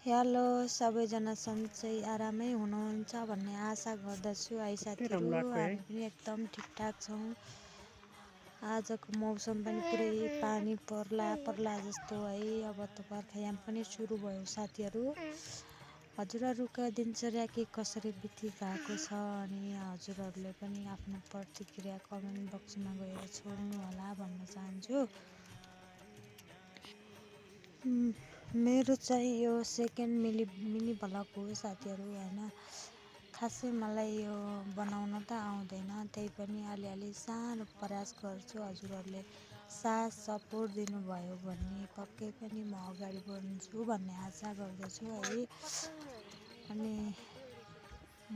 Hello सबैजना सन्चै आरामै हुनुहुन्छ भन्ने आशा गर्दछु। साथीहरू हामी पनि एकदम ठिकठाक छौँ। आजको मौसम पनि पुरै पानी पर्ला जस्तो है। अब त बर्खायाम पनि सुरु भयो साथीहरू। हजुरहरूका दिनचर्या के कसरी बितिरहेको छ अनि हजुरहरूले पनि आफ्नो प्रतिक्रिया कमेन्ट बक्समा गएर छोड्नु होला भन्न चाहन्छु। मेरो चाहिँ यो सेकेन्ड मिनी भ्लग हो साथीहरू हैन। खासै मलाई यो बनाउन त आउँदैन, त्यही पनि अलिअलि सानो प्रयास गर्छु। हजुरहरूले साथ सपोर्ट दिनुभयो भने पक्कै पनि म अगाडि बढ्छु भन्ने आशा गर्दछु है। अनि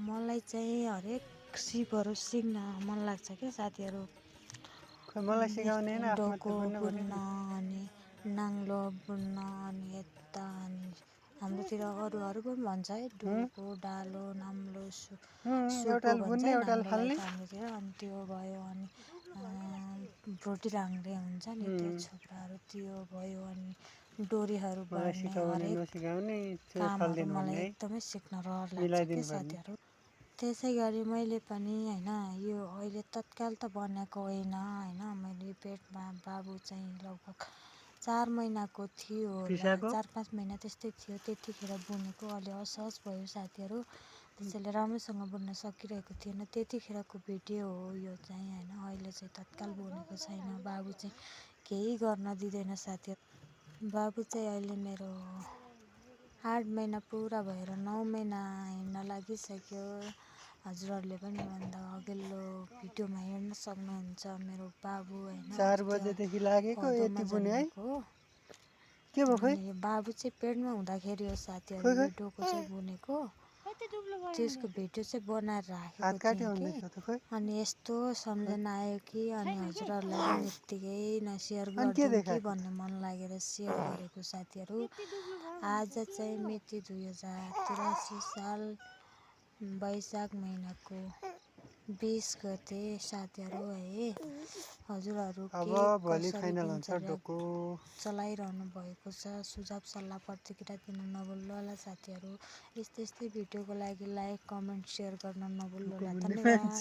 मलाई चाहिँ हरेक सिपहरू सिक्न मन लाग्छ क्या साथीहरू। मलाई सिकाउने हैन, डोको बुन्न अनि नाङ्लो बुन्न अनि यता अनि हाम्रोतिर अरूहरू पनि भन्छ है, डोको डालो नाम्लो सुको भन्छ नाङ्लोलाई त हाम्रोतिर। अनि त्यो भयो अनि भ्रोटी राङ्रे हुन्छ नि त्यो छोक्राहरू, त्यो भयो अनि डोरीहरू बाँड्ने हरेक कामहरू मलाई एकदमै सिक्न रहर लाग्छ क्या साथीहरू। त्यसै गरी मैले पनि हैन, यो अहिले तत्काल त बनाएको होइन हैन। मैले पेटमा बाबु चाहिँ लगभग 4 महिनाको थियो होला, 4-5 महिना त्यस्तै थियो, त्यतिखेर बुनेको। अलि असहज भयो साथीहरू, त्यसैले राम्रोसँग बुन्न सकिरहेको थिएन। त्यतिखेरको भिडियो हो यो चाहिँ हैन। अहिले चाहिँ तत्काल बुनेको छैन। बाबु चाहिँ केही गर्न दिँदैन साथीहरू। बाबु चाहिँ अहिले मेरो 8 महिना पुरा भएर 9 महिना हिँड्न लागिसक्यो। हजुरहरूले पनि भन्दा अघिल्लो भिडियोमा हेर्न सक्नुहुन्छ मेरो बाबु हैन। 4 बजेदेखि लागेको यति बुने है। के भयो खै? बाबु चाहिँ पेटमा हुँदाखेरि हो साथीहरू यो डोको चाहिँ बुनेको। त्यसको भिडियो चाहिँ बनाएर राखेको थिएँ कि अनि यस्तो सम्झना आयो कि अनि हजुरहरूलाई पनि यत्तिकै सेयर गरिदिउँ कि भन्ने मन लागेर सेयर गरेको साथीहरू। आज चाहिँ मिति 2083 साल वैशाख महिनाको 20 गते साथीहरू है। हजुरहरू के कसरी दिनचर्या चलाइरहनु भएको छ, सुझाव सल्लाह प्रतिक्रिया दिन नभुल्नु होला साथीहरू। यस्तै भिडियोको लागि लाइक कमेन्ट सेयर गर्न नभुल्नु होला। धन्यवाद।